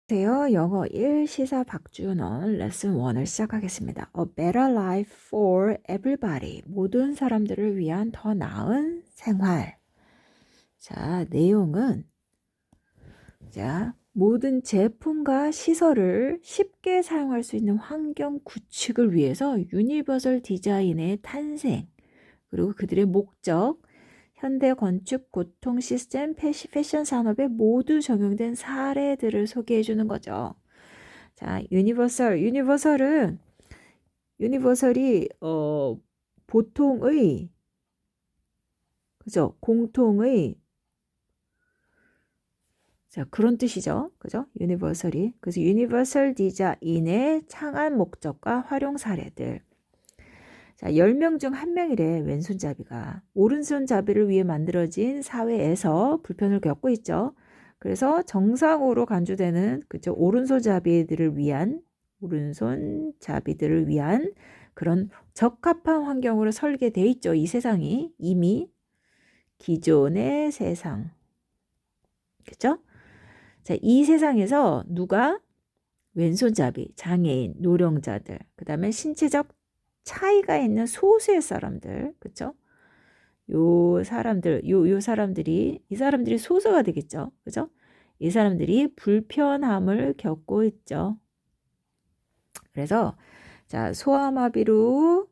안녕하세요. 영어 1 시사 박준원 레슨 1을 시작하겠습니다. A better life for everybody. 모든 사람들을 위한 더 나은 생활. 자, 내용은 모든 제품과 시설을 쉽게 사용할 수 있는 환경 구축을 위해서 유니버설 디자인의 탄생, 그리고 그들의 목적, 현대 건축, 고통 시스템, 패션 산업에 모두 적용된 사례들을 소개해 주는 거죠. 자, 유니버설이 보통의, 그죠? 공통의, 자, 그런 뜻이죠. 그죠? 유니버설이. 그래서 유니버설 디자인의 창안 목적과 활용 사례들. 자, 10명 중 1명이래, 왼손잡이가. 오른손잡이를 위해 만들어진 사회에서 불편을 겪고 있죠. 그래서 정상으로 간주되는, 그죠? 오른손잡이들을 위한 그런 적합한 환경으로 설계돼 있죠. 이 세상이 이미 기존의 세상. 그죠? 자, 이 세상에서 누가 왼손잡이, 장애인, 노령자들, 그 다음에 신체적 차이가 있는 소수의 사람들, 그쵸? 요 사람들이, 이 사람들이 소수가 되겠죠. 그죠? 이 사람들이 불편함을 겪고 있죠. 그래서, 소아마비를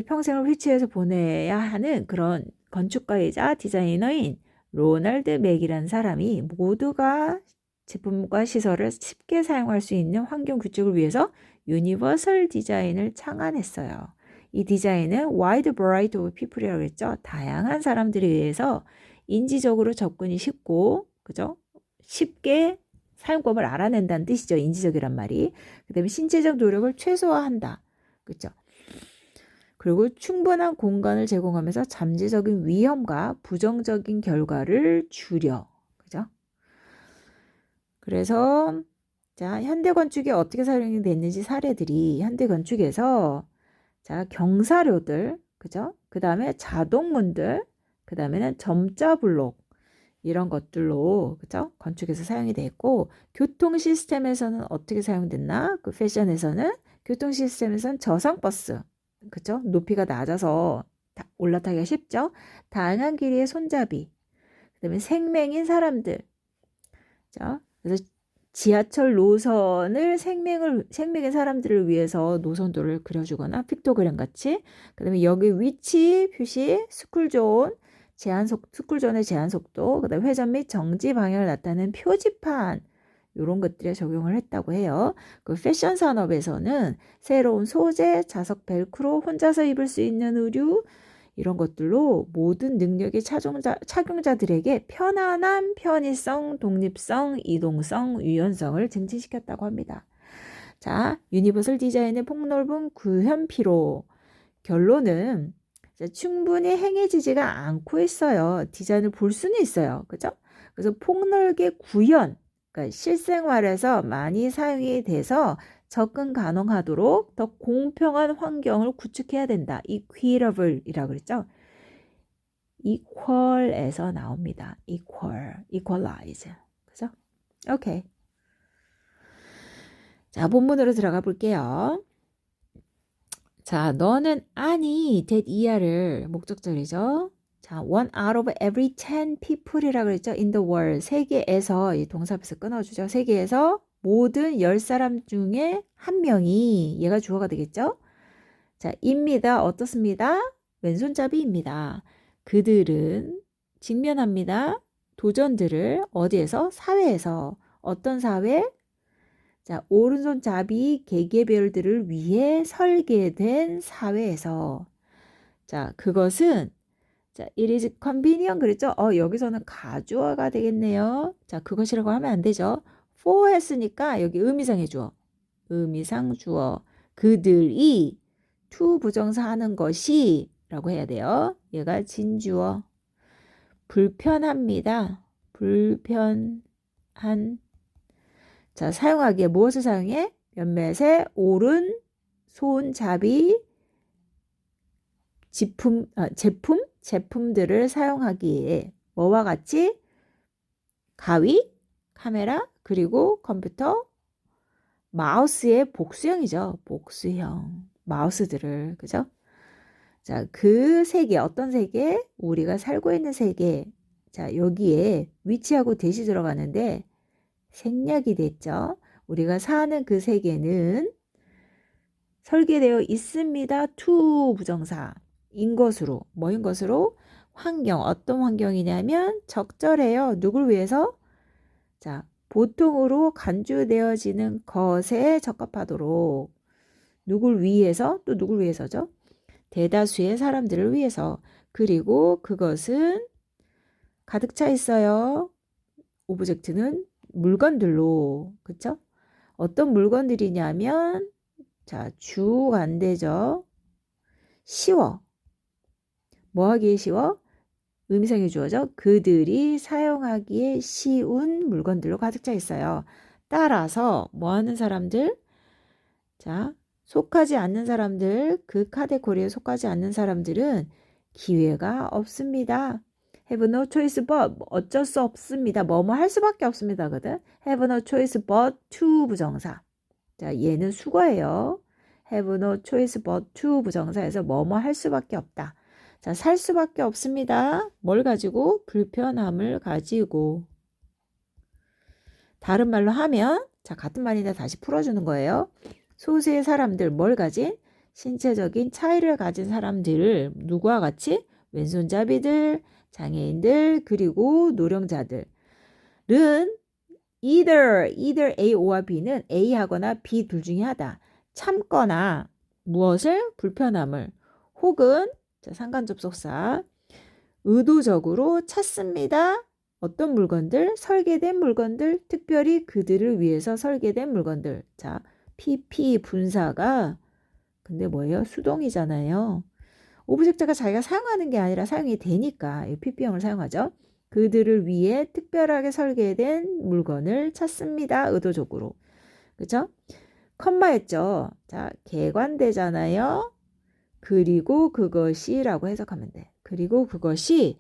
평생을 휠체어에서 보내야 하는 그런 건축가이자 디자이너인 로널드 맥이라는 사람이 모두가 제품과 시설을 쉽게 사용할 수 있는 환경 구축을 위해서 유니버설 디자인을 창안했어요. 이 디자인은 wide variety of people이라고 했죠. 다양한 사람들에 의해서 인지적으로 접근이 쉽고, 그죠? 쉽게 사용법을 알아낸다는 뜻이죠. 인지적이란 말이. 그 다음에 신체적 노력을 최소화한다. 그죠? 그리고 충분한 공간을 제공하면서 잠재적인 위험과 부정적인 결과를 줄여. 그죠? 그래서 현대 건축에 어떻게 사용이 됐는지 사례들이 현대 건축에서 경사료들, 그죠? 그 다음에 자동문들, 그 다음에는 점자 블록 이런 것들로, 그죠? 건축에서 사용이 됐고, 교통 시스템에서는 어떻게 사용됐나? 그 패션에서는 교통 시스템에서는 저상버스, 그죠? 높이가 낮아서 올라타기가 쉽죠? 다양한 길이의 손잡이, 그 다음에 생맹인 사람들, 그죠? 그래서 지하철 노선을 생명의 사람들을 위해서 노선도를 그려주거나 픽토그램 같이, 그 다음에 여기 위치 표시, 스쿨존의 제한 속도, 그 다음에 회전 및 정지 방향을 나타내는 표지판, 이런 것들에 적용을 했다고 해요. 그 패션 산업에서는 새로운 소재, 자석 벨크로, 혼자서 입을 수 있는 의류, 이런 것들로 모든 능력의 착용자들에게 편안함, 편의성, 독립성, 이동성, 유연성을 증진시켰다고 합니다. 자, 유니버설 디자인의 폭넓은 구현 피로. 결론은 충분히 행해지지가 않고 있어요. 디자인을 볼 수는 있어요. 그죠? 그래서 폭넓게 구현, 그러니까 실생활에서 많이 사용이 돼서 접근 가능하도록 더 공평한 환경을 구축해야 된다. equitable이라고 그랬죠. equal에서 나옵니다. equalize. 그죠? 오케이. 자, 본문으로 들어가 볼게요. 자, 너는 아니, that 이하를 목적절이죠. 자, 1 out of every 10 people이라고 그랬죠. in the world. 세계에서, 이 동사에서 끊어주죠. 세계에서 모든 10사람 중에 한 명이, 얘가 주어가 되겠죠. 자, 입니다. 어떻습니다? 왼손잡이입니다. 그들은 직면합니다. 도전들을 어디에서? 사회에서. 어떤 사회? 자, 오른손잡이 개개별들을 위해 설계된 사회에서. 자, 그것은 it is convenient 그랬죠? 여기서는 가주어가 되겠네요. 자, 그것이라고 하면 안 되죠. for 했으니까 여기 의미상의 주어. 의미상 주어. 그들이 to 부정사 하는 것이 라고 해야 돼요. 얘가 진주어. 불편합니다. 불편한. 자, 사용하기에 무엇을 사용해? 몇몇의 오른손잡이 제품들을 사용하기에 뭐와 같이? 가위, 카메라, 그리고 컴퓨터, 마우스의 복수형이죠. 복수형. 마우스들을. 그죠? 자, 그 세계, 어떤 세계? 우리가 살고 있는 세계. 자, 여기에 위치하고 대시 들어가는데 생략이 됐죠. 우리가 사는 그 세계는 설계되어 있습니다. to 부정사. 인 것으로. 뭐인 것으로? 환경. 어떤 환경이냐면 적절해요. 누굴 위해서? 자, 보통으로 간주되어지는 것에 적합하도록. 누굴 위해서? 또 누굴 위해서죠? 대다수의 사람들을 위해서. 그리고 그것은 가득 차 있어요. 오브젝트는 물건들로. 그쵸? 어떤 물건들이냐면 자, 주관대죠. 쉬워. 뭐 하기에 쉬워? 의미상의 주어죠. 그들이 사용하기에 쉬운 물건들로 가득 차 있어요. 따라서 뭐 하는 사람들? 자, 속하지 않는 사람들, 그 카테고리에 속하지 않는 사람들은 기회가 없습니다. have no choice but 어쩔 수 없습니다. 뭐뭐 할 수밖에 없습니다. 거든. have no choice but to 부정사. 자, 얘는 수거예요. have no choice but to 부정사에서 뭐뭐 할 수밖에 없다. 자, 살 수밖에 없습니다. 뭘 가지고? 불편함을 가지고. 다른 말로 하면 자, 같은 말인데 다시 풀어주는 거예요. 소수의 사람들 뭘 가진? 신체적인 차이를 가진 사람들을 누구와 같이? 왼손잡이들, 장애인들, 그리고 노령자들은 either A와 B는 A하거나 B 둘 중에 하다. 참거나 무엇을? 불편함을 혹은 자, 상관접속사 의도적으로 찾습니다. 어떤 물건들? 설계된 물건들, 특별히 그들을 위해서 설계된 물건들. 자, PP 분사가 근데 뭐예요? 수동이잖아요. 오브젝트가 자기가 사용하는 게 아니라 사용이 되니까 PP형을 사용하죠. 그들을 위해 특별하게 설계된 물건을 찾습니다. 의도적으로. 그죠? 컴마였죠. 자, 개관되잖아요. 그리고 그것이라고 해석하면 돼. 그리고 그것이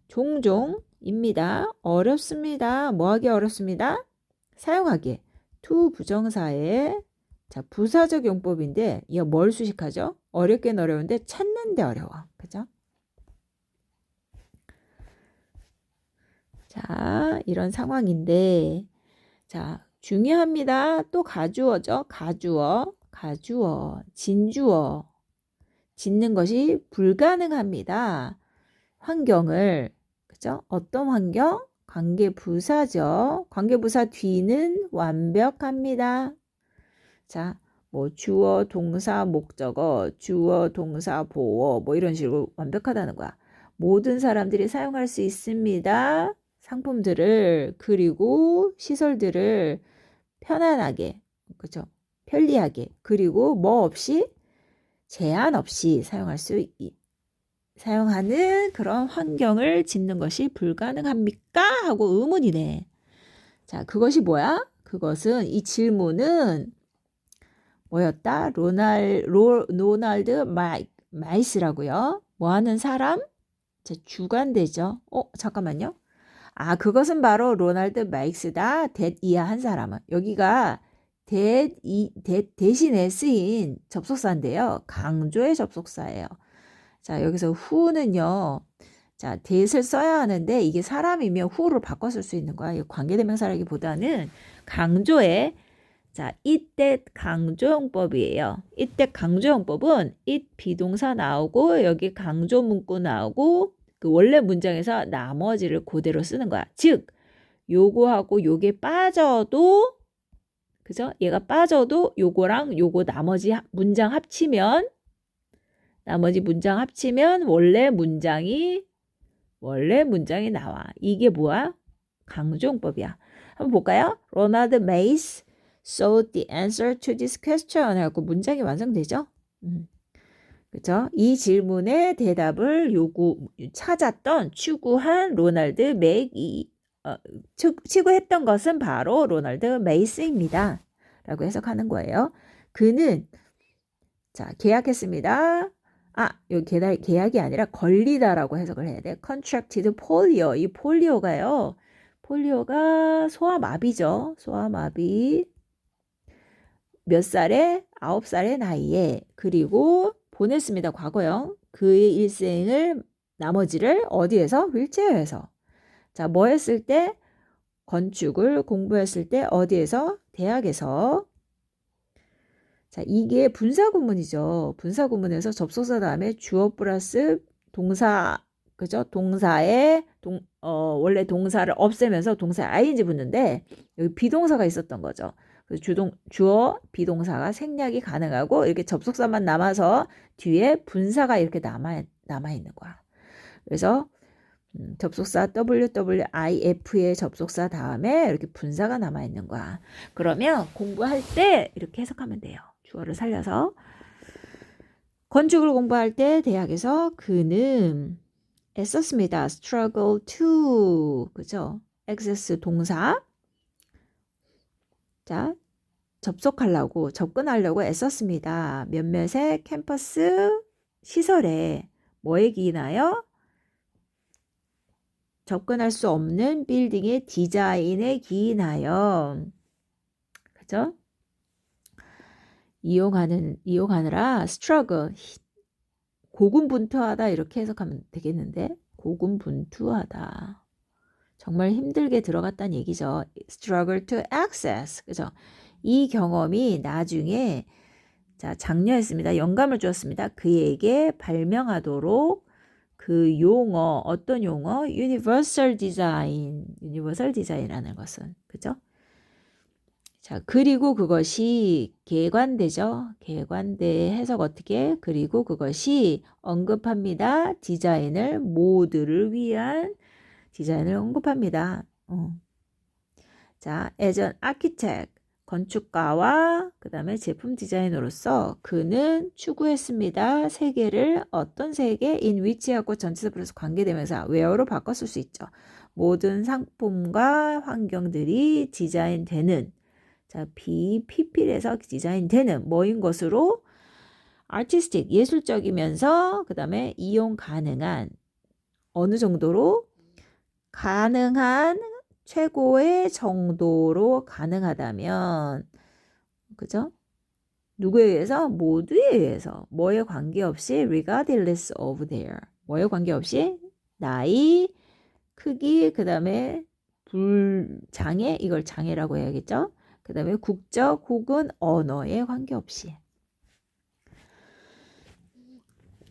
종종입니다. 어렵습니다. 뭐하기 어렵습니다? 사용하기. to 부정사의 자, 부사적 용법인데 이거 뭘 수식하죠? 어렵긴 어려운데 찾는데 어려워. 그죠? 자, 이런 상황인데 자, 중요합니다. 또 가주어죠. 가주어, 진주어. 짓는 것이 불가능합니다. 환경을 그죠? 어떤 환경? 관계부사죠. 관계부사 뒤는 완벽합니다. 자, 뭐 주어, 동사, 목적어, 주어, 동사, 보어 뭐 이런 식으로 완벽하다는 거야. 모든 사람들이 사용할 수 있습니다. 상품들을 그리고 시설들을 편안하게 그죠? 편리하게 그리고 뭐 없이 제한 없이 사용하는 그런 환경을 짓는 것이 불가능합니까? 하고 의문이네. 자, 그것이 뭐야? 그것은 이 질문은 뭐였다? 로날드 마이스라고요. 뭐 하는 사람? 자, 주관되죠. 잠깐만요. 아, 그것은 바로 로날드 마이스다. that 한 사람은. 여기가 대신에 쓰인 접속사인데요. 강조의 접속사예요. 자, 여기서 who는요. 자, that을 써야 하는데 이게 사람이면 who를 바꿔 쓸 수 있는 거야. 관계대명사라기보다는 강조의 자, 이때 강조용법이에요. 이때 강조용법은 it 비동사 나오고 여기 강조 문구 나오고 그 원래 문장에서 나머지를 그대로 쓰는 거야. 즉, 요거하고 요게 빠져도 그죠? 얘가 빠져도 요거랑 요거 나머지 문장 합치면 원래 문장이 나와. 이게 뭐야? 강조용법이야. 한번 볼까요? Ronald Mays sought the answer to this question 하고 문장이 완성되죠? 그죠? 이 질문의 대답을 찾았던 추구한 로널드 추구했던 것은 바로 로널드 메이스입니다. 라고 해석하는 거예요. 그는 자, 계약했습니다. 여기 계약이 아니라 걸리다라고 해석을 해야 돼. contracted polio. 이 폴리오가요. 폴리오가 소아마비죠. 소아마비. 몇 살에? 9살의 나이에. 그리고 보냈습니다. 과거형. 그의 일생을 나머지를 어디에서? 휠체어에서. 자, 뭐 했을 때? 건축을 공부했을 때 어디에서? 대학에서. 자, 이게 분사구문이죠. 분사구문에서 접속사 다음에 주어 플러스 동사, 그죠? 동사에 원래 동사를 없애면서 동사에 ing 붙는데 여기 비동사가 있었던 거죠. 그래서 주어 비동사가 생략이 가능하고 이렇게 접속사만 남아서 뒤에 분사가 이렇게 남아 있는 거야. 그래서 접속사 WWIF의 접속사 다음에 이렇게 분사가 남아 있는 거야. 그러면 공부할 때 이렇게 해석하면 돼요. 주어를 살려서. 건축을 공부할 때 대학에서 그는 애썼습니다. struggle to, 그죠? access 동사. 자, 접근하려고 애썼습니다. 몇몇의 캠퍼스 시설에 뭐에 기인하여? 접근할 수 없는 빌딩의 디자인에 기인하여. 그죠? 이용하느라 struggle, 고군분투하다 이렇게 해석하면 되겠는데, 고군분투하다. 정말 힘들게 들어갔다는 얘기죠. struggle to access. 그죠? 이 경험이 나중에 자, 장려했습니다. 영감을 주었습니다. 그에게 발명하도록 그 용어, 어떤 용어? universal design이라는 것은, 그죠? 자, 그리고 그것이 개관되죠. 개관대 해석 어떻게? 그리고 그것이 언급합니다. 모두를 위한 디자인을 언급합니다. 자, as an architect, 건축가와 그 다음에 제품 디자이너로서 그는 추구했습니다. 세계를 어떤 세계? in which하고 전치사 플러스 관계되면서 where로 바꿔 쓸 수 있죠. 모든 상품과 환경들이 디자인되는, 자, PPL에서 디자인되는 뭐인 것으로? artistic, 예술적이면서 그 다음에 이용 가능한, 어느 정도로? 가능한, 최고의 정도로 가능하다면, 그죠? 누구에 의해서? 모두에 의해서. 뭐에 관계없이 regardless of their. 뭐에 관계없이? 나이, 크기, 그 다음에 장애, 이걸 장애라고 해야겠죠? 그 다음에 국적 혹은 언어에 관계없이.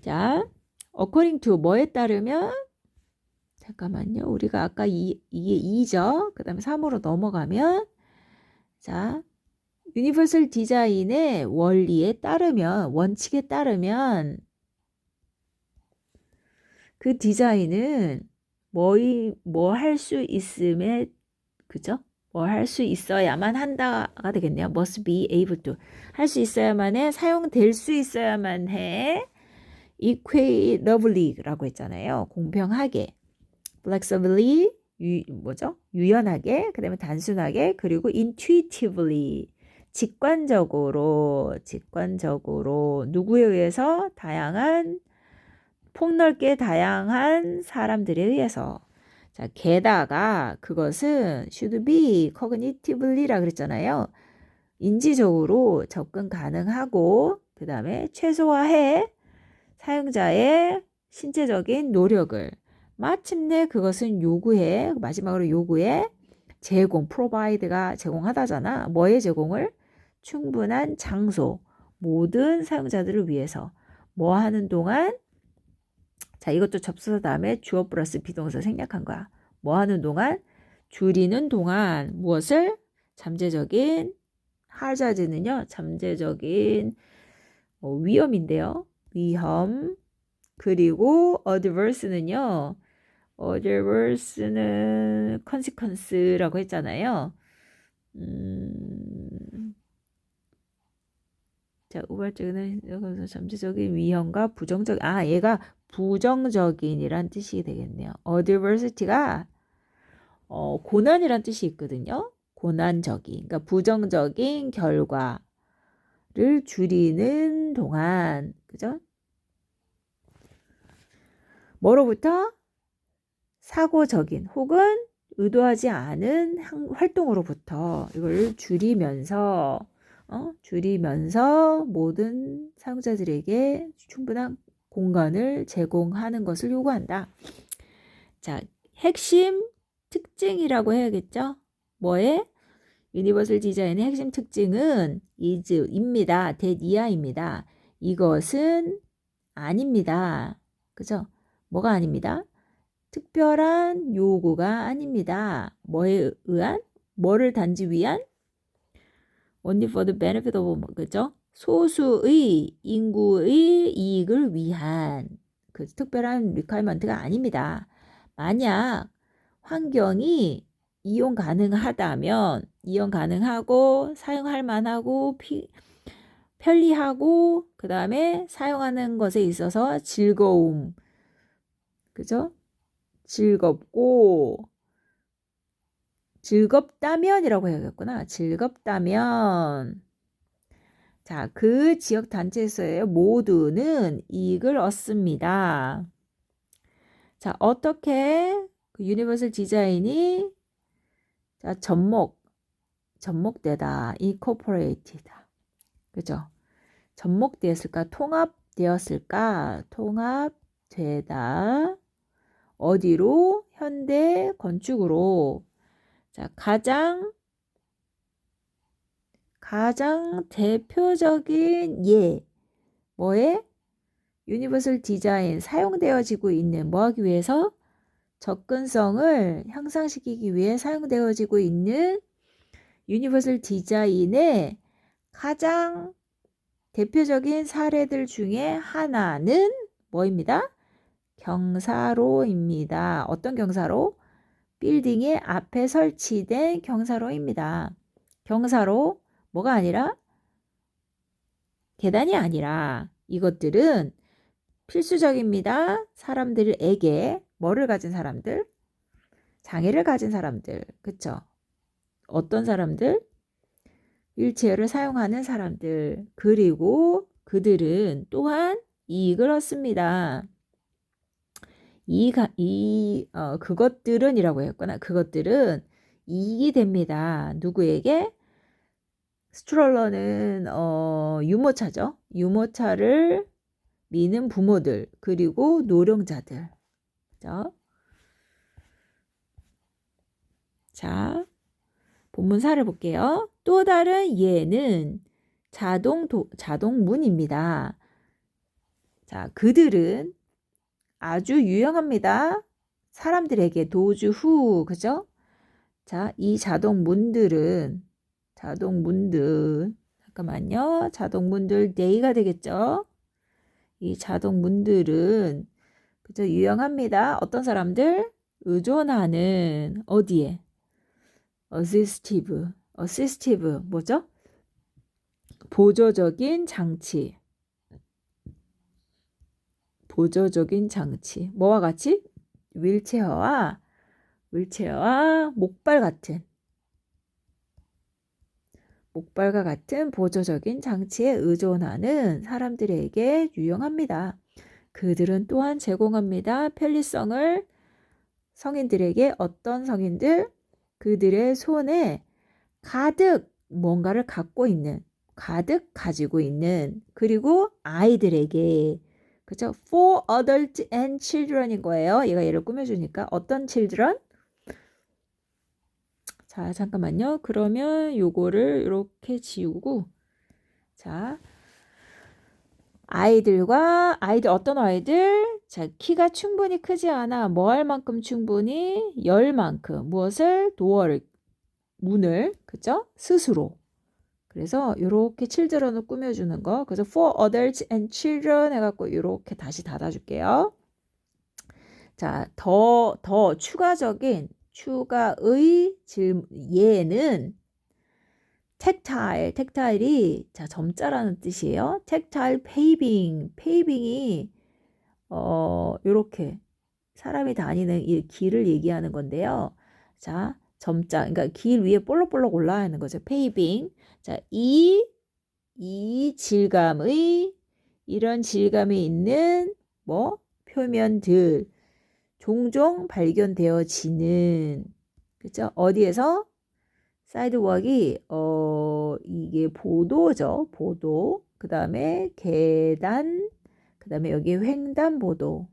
자, according to 뭐에 따르면? 잠깐만요. 우리가 아까 이게 2죠. 그 다음에 3으로 넘어가면, 자, 유니버설 디자인의 원리에 따르면, 원칙에 따르면 그 디자인은 뭐 할 수 있음에, 그죠? 뭐 할 수 있어야만 한다가 되겠네요. must be able to. 할 수 있어야만 해. 사용될 수 있어야만 해. equitably라고 했잖아요. 공평하게. flexibly, 유연하게, 그 다음에 단순하게, 그리고 intuitively, 직관적으로, 누구에 의해서? 폭넓게 다양한 사람들에 의해서. 자, 게다가 그것은 should be cognitively라 그랬잖아요. 인지적으로 접근 가능하고, 그 다음에 최소화해 사용자의 신체적인 노력을. 마침내 그것은 마지막으로 요구해, provide가 제공하다잖아. 뭐의 제공을? 충분한 장소, 모든 사용자들을 위해서. 뭐 하는 동안? 자, 이것도 접수사 다음에 주어 플러스 비동사 생략한 거야. 뭐 하는 동안? 줄이는 동안. 무엇을? 잠재적인 hazard는요, 잠재적인 위험인데요. 위험. 그리고 adverse는요, consequence라고 했잖아요. 자, 우발적인 여기서 잠재적인 위험과 얘가 부정적인이란 뜻이 되겠네요. adversity가 고난이란 뜻이 있거든요. 고난적인, 그러니까 부정적인 결과를 줄이는 동안, 그죠? 뭐로부터? 사고적인 혹은 의도하지 않은 활동으로부터 이걸 줄이면서 모든 사용자들에게 충분한 공간을 제공하는 것을 요구한다. 자, 핵심 특징이라고 해야겠죠? 뭐의? 유니버설 디자인의 핵심 특징은 is입니다. that 이하입니다. 이것은 아닙니다. 그죠? 뭐가 아닙니다. 특별한 요구가 아닙니다. 뭐에 의한? 뭐를 단지 위한? only for the benefit of, 그죠? 소수의 인구의 이익을 위한 그 특별한 requirement가 아닙니다. 만약 환경이 이용 가능하고 사용할 만하고 편리하고 그 다음에 사용하는 것에 있어서 즐거움, 그죠? 즐겁다면이라고 해야겠구나. 즐겁다면. 자, 그 지역 단체에서의 모두는 이익을 얻습니다. 자, 어떻게 그 유니버설 디자인이 자, 접목되다, incorporated다. 그죠? 접목되었을까? 통합되다. 어디로? 현대 건축으로. 자, 가장 대표적인 뭐에? 유니버설 디자인 사용되어지고 있는 뭐 하기 위해서? 접근성을 향상시키기 위해 사용되어지고 있는 유니버설 디자인의 가장 대표적인 사례들 중에 하나는 뭐입니다? 경사로입니다. 어떤 경사로? 빌딩의 앞에 설치된 경사로입니다. 경사로 뭐가 아니라? 계단이 아니라 이것들은 필수적입니다. 사람들에게 뭐를 가진 사람들? 장애를 가진 사람들. 그쵸? 어떤 사람들? 휠체어를 사용하는 사람들. 그리고 그들은 또한 이익을 얻습니다. 그것들은 이라고 했구나. 그것들은 이익이 됩니다. 누구에게? 스트롤러는 유모차죠. 유모차를 미는 부모들 그리고 노령자들. 그죠? 자, 본문사를 볼게요. 또 다른 예는 자동문입니다. 자, 그들은 아주 유용합니다. 사람들에게 도주 후, 그죠? 자, 이 자동문들, 잠깐만요. 자동문들 day가 되겠죠? 이 자동문들은, 그죠? 유용합니다. 어떤 사람들? 의존하는, 어디에? assistive, 뭐죠? 보조적인 장치. 뭐와 같이? 휠체어와 목발과 같은 보조적인 장치에 의존하는 사람들에게 유용합니다. 그들은 또한 제공합니다. 편리성을 성인들에게. 어떤 성인들? 그들의 손에 가득 뭔가를 가지고 있는 그리고 아이들에게. 그죠? For adults and children인 거예요. 얘가 얘를 꾸며주니까. 어떤 children? 자, 잠깐만요. 그러면 요거를 이렇게 지우고. 자, 아이들, 어떤 아이들? 자, 키가 충분히 크지 않아. 뭐 할 만큼 충분히? 열 만큼. 무엇을? 도어를, 문을, 그죠? 스스로. 그래서 이렇게 children을 꾸며주는 거. 그래서 for adults and children 해갖고 이렇게 다시 닫아줄게요. 자, 더 추가의 예는 텍타일이 자, 점자라는 뜻이에요. 텍타일 페이빙이 이렇게 사람이 다니는 이 길을 얘기하는 건데요. 자, 점자, 그러니까 길 위에 볼록볼록 올라와 있는 거죠. 페이빙. 자, 이 이런 질감이 있는 표면들 종종 발견되어지는 그죠? 어디에서? 사이드웍이 이게 보도죠. 보도. 그 다음에 계단. 그 다음에 여기 횡단보도.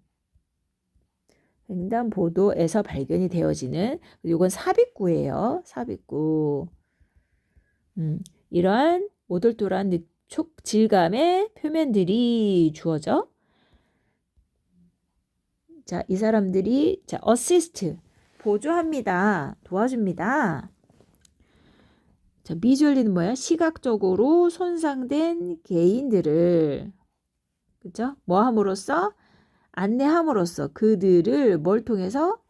횡단보도에서 발견이 되어지는 이건 삽입구예요. 삽입구. 이러한 오돌토란 느촉 질감의 표면들이 주어져. 자, 이 사람들이 자, assist 보조합니다. 도와줍니다. 자, 비주얼리는 뭐야? 시각적으로 손상된 개인들을 그죠? 뭐 함으로써? 안내함으로써 그들을 뭘 통해서?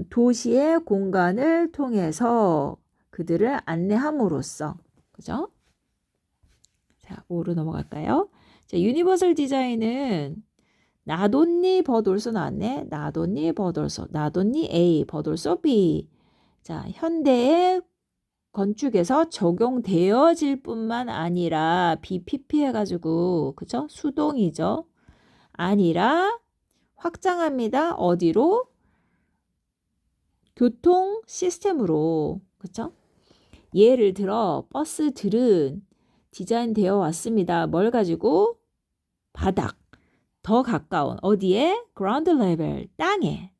도시의 공간을 통해서 그들을 안내함으로써 그죠? 자, 5로 넘어갈까요? 자, 유니버설 디자인은 not only but also 나왔네. not only but also. not only A but also B. 자, 현대의 건축에서 적용되어질 뿐만 아니라 BPP 해가지고 그죠? 수동이죠. 아니라 확장합니다. 어디로? 교통 시스템으로 그쵸? 예를 들어 버스들은 디자인되어 왔습니다. 뭘 가지고? 바닥 더 가까운 어디에? ground level 땅에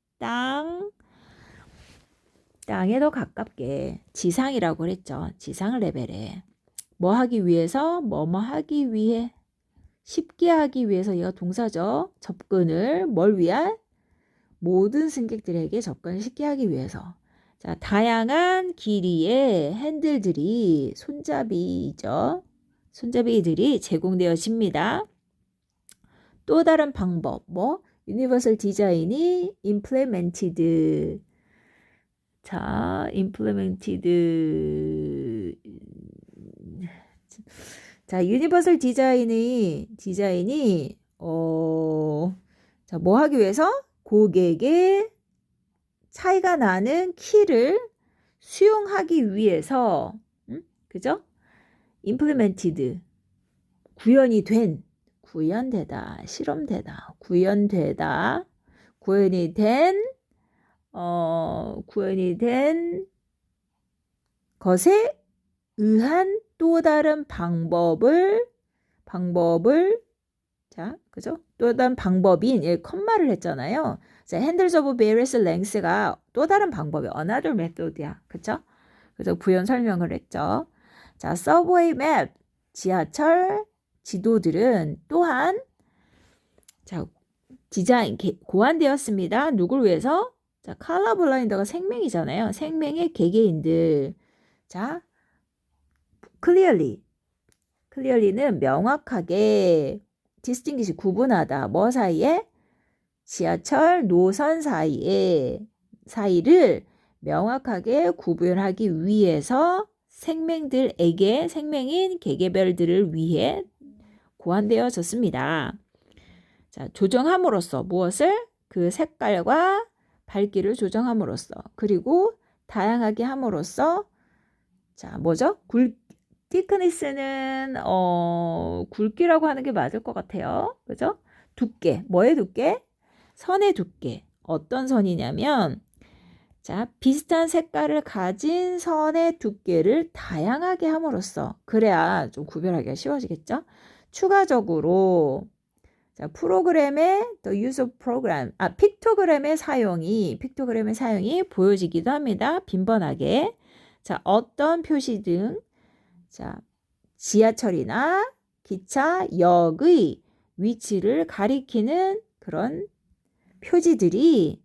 땅에 더 가깝게 지상이라고 그랬죠. 지상 레벨에 뭐 하기 위해서? 뭐뭐 하기 위해 쉽게 하기 위해서 얘가 동사죠. 접근을 뭘 위한? 모든 승객들에게 접근을 쉽게 하기 위해서. 자, 다양한 길이의 핸들들이 손잡이죠. 손잡이들이 제공되어집니다. 또 다른 방법, 뭐 유니버설 디자인이 implemented. 자, implemented. 자, 유니버설 디자인이 자, 뭐 하기 위해서? 고객의 차이가 나는 키를 수용하기 위해서 그죠? implemented 구현되다 실험되다 구현이 된 것에 의한 또 다른 방법을 자, 그죠? 또 다른 방법인 컴마를 했잖아요. 자, handles of various lengths가 또 다른 방법이야. another method야. 그쵸? 그래서 부연 설명을 했죠. 자, subway map 지하철 지도들은 또한 자, 디자인 고안되었습니다. 누굴 위해서? 자, color blind가 생명이잖아요. 생명의 개개인들. 자, clearly는 명확하게 distinguish 구분하다. 뭐 사이에? 지하철 노선 사이를 명확하게 구분하기 위해서 생명들에게 생명인 개개별들을 위해 고안되어졌습니다. 자, 조정함으로써 무엇을? 그 색깔과 밝기를 조정함으로써 그리고 다양하게 함으로써 자, 뭐죠? thickness는 굵기라고 하는 게 맞을 것 같아요. 그죠? 두께. 뭐의 두께? 선의 두께. 어떤 선이냐면 자, 비슷한 색깔을 가진 선의 두께를 다양하게 함으로써 그래야 좀 구별하기가 쉬워지겠죠? 추가적으로 자, 프로그램의 the use of program 픽토그램의 사용이 보여지기도 합니다. 빈번하게. 자, 어떤 표시 등 자, 지하철이나 기차, 역의 위치를 가리키는 그런 표지들이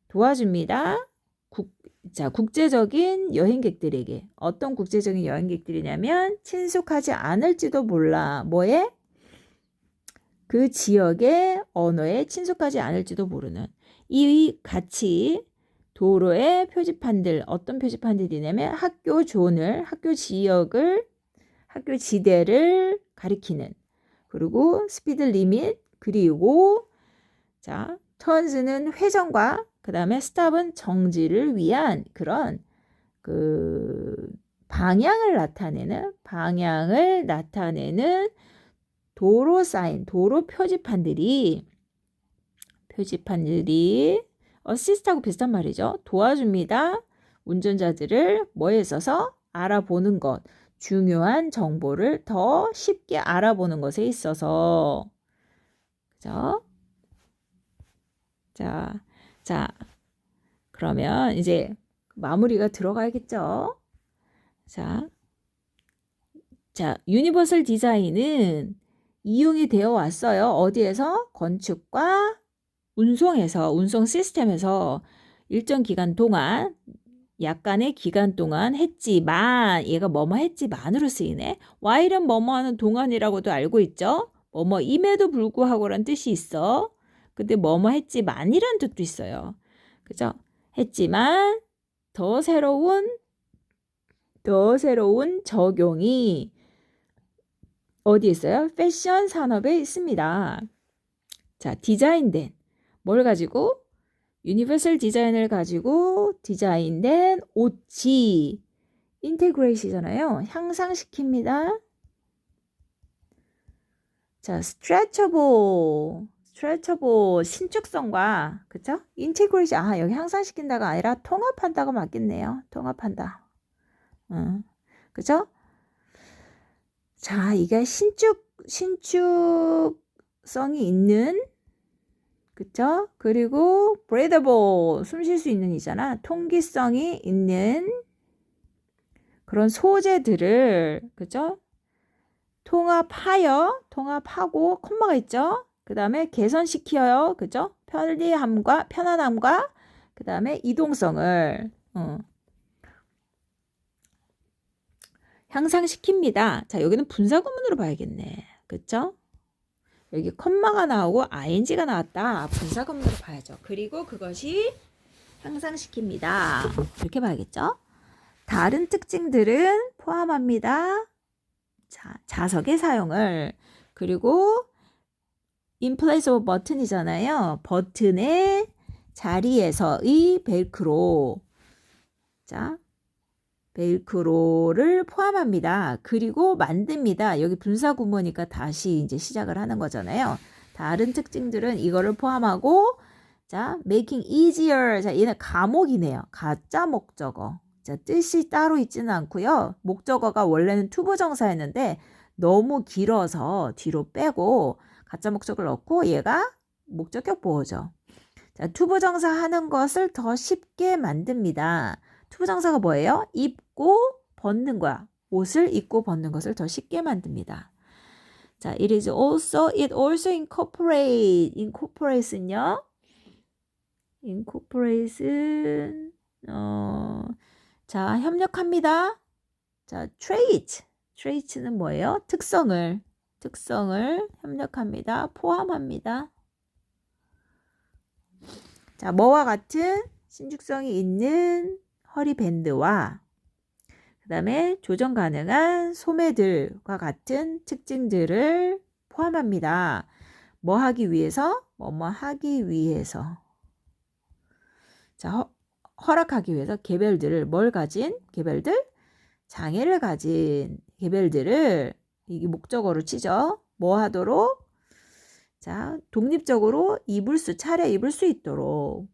도와줍니다. 국제적인 여행객들에게 어떤 국제적인 여행객들이냐면 친숙하지 않을지도 몰라. 뭐에? 그 지역의 언어에 친숙하지 않을지도 모르는 이 같이 도로의 표지판들 어떤 표지판들이냐면 학교 지대를 가리키는 그리고 스피드 리밋 그리고 자 턴스는 회전과 그 다음에 스탑은 정지를 위한 그런 그 방향을 나타내는 도로 사인 도로 표지판들이 assist하고 비슷한 말이죠. 도와줍니다. 운전자들을 뭐에 있어서 알아보는 것, 중요한 정보를 더 쉽게 알아보는 것에 있어서. 그죠? 자, 자, 그러면 이제 마무리가 들어가야겠죠? 자, 유니버설 디자인은 이용이 되어 왔어요. 어디에서? 건축과 운송에서, 운송 시스템에서 일정 기간 동안, 약간의 기간 동안 했지만, 얘가 뭐뭐 했지만으로 쓰이네. while은 뭐뭐 하는 동안이라고도 알고 있죠. 뭐뭐임에도 불구하고란 뜻이 있어. 근데 뭐뭐 했지만이란 뜻도 있어요. 그죠? 했지만 더 새로운 적용이 어디 있어요? 패션 산업에 있습니다. 자, 디자인된 뭘 가지고? 유니버설 디자인을 가지고 디자인된 옷이 인테그레이시잖아요. 향상시킵니다. 자, stretchable 신축성과 그쵸? 인테그레이션 여기 향상시킨다가 아니라 통합한다가 맞겠네요. 통합한다. 그죠? 자, 이게 신축성이 있는 그쵸? 그리고 breathable 숨 쉴 수 있는 이잖아. 통기성이 있는 그런 소재들을 그죠? 통합하고 콤마가 있죠? 그 다음에 개선시켜요. 그죠? 편안함과 그 다음에 이동성을 향상시킵니다. 자, 여기는 분사구문으로 봐야겠네. 그쵸? 여기 콤마가 나오고 ing가 나왔다. 분사구문으로 봐야죠. 그리고 그것이 향상시킵니다. 이렇게 봐야겠죠? 다른 특징들은 포함합니다. 자, 자석의 사용을. 그리고 in place of button이잖아요. 버튼의 자리에서의 벨크로. 자, 벨크로를 포함합니다. 그리고 만듭니다. 여기 분사구문이니까 다시 이제 시작을 하는 거잖아요. 다른 특징들은 이거를 포함하고 자, making easier. 자, 얘는 가목이네요. 가짜 목적어. 자, 뜻이 따로 있지는 않고요. 목적어가 원래는 투부정사였는데 너무 길어서 뒤로 빼고 가짜 목적을 넣고 얘가 목적격 보호죠. 자, 투부정사 하는 것을 더 쉽게 만듭니다. 투부정사가 뭐예요? 입고 벗는 거야. 옷을 입고 벗는 것을 더 쉽게 만듭니다. 자, it also incorporates는요. incorporates는 자, 협력합니다. 자, traits는 뭐예요? 특성을 협력합니다. 포함합니다. 자, 뭐와 같은 신축성이 있는 허리밴드와 그 다음에 조정 가능한 소매들과 같은 특징들을 포함합니다. 뭐 하기 위해서? 뭐뭐 하기 위해서. 자, 허락하기 위해서 개별들을 뭘 가진? 개별들? 장애를 가진 개별들을 이게 목적어로 치죠. 뭐 하도록? 자, 독립적으로 차려 입을 수 있도록.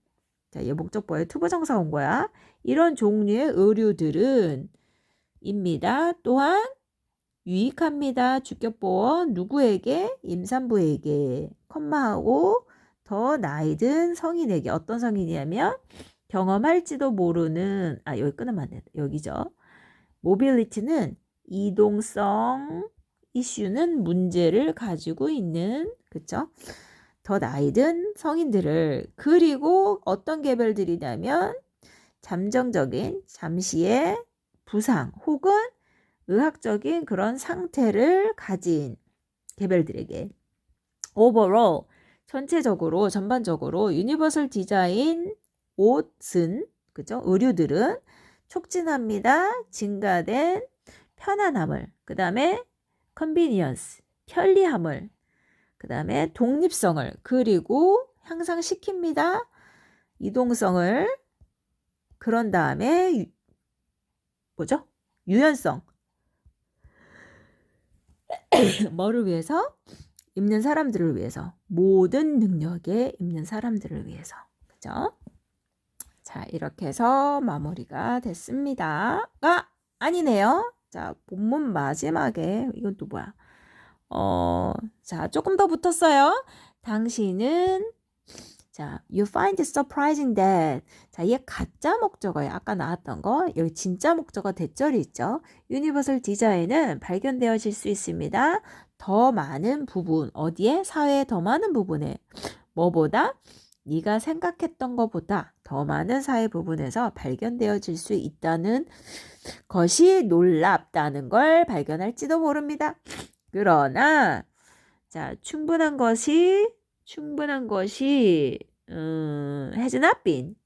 자, 얘 목적보에 투부정사 온 거야. 이런 종류의 의류들은 입니다. 또한 유익합니다. 주격보어 누구에게? 임산부에게. 컴마하고 더 나이 든 성인에게. 어떤 성인이냐면 경험할지도 모르는 여기 끊으면 안 돼. 여기죠. 모빌리티는 이동성, 이슈는 문제를 가지고 있는 그쵸? 더 나이 든 성인들을. 그리고 어떤 개별들이냐면 잠정적인 잠시의 부상 혹은 의학적인 그런 상태를 가진 개별들에게. overall 전체적으로 전반적으로 유니버설 디자인 옷은 그죠? 의류들은 촉진합니다. 증가된 편안함을. 그 다음에 convenience 편리함을. 그 다음에 독립성을. 그리고 향상시킵니다. 이동성을. 그런 다음에 뭐죠? 유연성. 뭐를 위해서? 입는 사람들을 위해서. 모든 능력에 입는 사람들을 위해서. 그죠? 자, 이렇게 해서 마무리가 됐습니다. 가 아니네요. 자, 본문 마지막에 이건 또 뭐야? 자, 조금 더 붙었어요. 당신은 자, you find it surprising that 자, 이게 가짜 목적어예요. 아까 나왔던 거. 여기 진짜 목적어 대절이 있죠. 유니버설 디자인은 발견되어질 수 있습니다. 더 많은 부분. 어디에? 사회의 더 많은 부분에. 뭐보다? 네가 생각했던 것보다 더 많은 사회 부분에서 발견되어질 수 있다는 것이 놀랍다는 걸 발견할지도 모릅니다. 그러나 자, 충분한 것이 has not been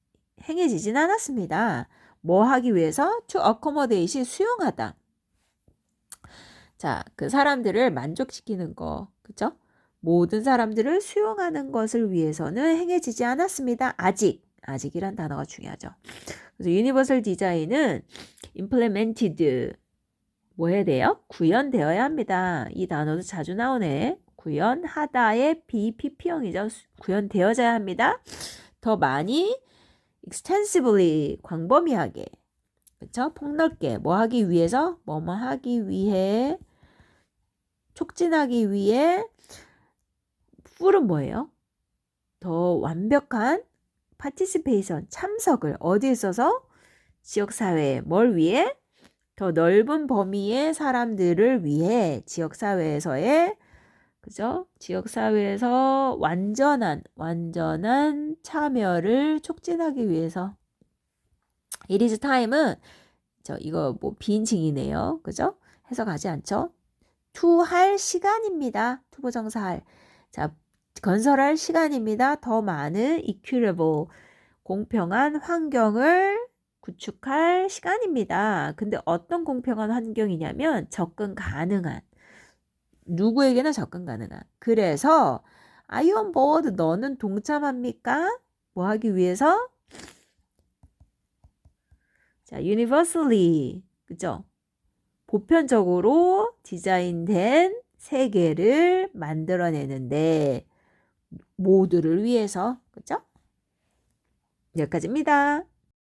행해지진 않았습니다. 뭐 하기 위해서? to accommodate 수용하다. 자, 그 사람들을 만족시키는 거, 그죠? 모든 사람들을 수용하는 것을 위해서는 행해지지 않았습니다. 아직이란 단어가 중요하죠. 그래서 유니버설 디자인은 implemented 뭐 해야 돼요? 구현되어야 합니다. 이 단어도 자주 나오네. 구현하다의 BPP형이죠. 구현되어져야 합니다. 더 많이 extensively 광범위하게 그렇죠? 폭넓게 뭐 하기 위해서 뭐뭐 하기 위해 촉진하기 위해 풀은 뭐예요? 더 완벽한 participation 참석을 어디에 있어서 지역사회에 뭘 위해? 더 넓은 범위의 사람들을 위해 지역사회에서의 그죠? 지역사회에서 완전한 참여를 촉진하기 위해서 It is time은 이거 뭐 비인칭이네요. 그죠? 해석하지 않죠? to 할 시간입니다. 투부정사 할. 자, 건설할 시간입니다. 더 많은 equitable 공평한 환경을 구축할 시간입니다. 근데 어떤 공평한 환경이냐면 접근 가능한 누구에게나 접근 가능한. 그래서 Are you on board? 너는 동참합니까? 뭐 하기 위해서? 자, universally 그죠? 보편적으로 디자인된 세계를 만들어내는데 모두를 위해서 그죠? 여기까지입니다.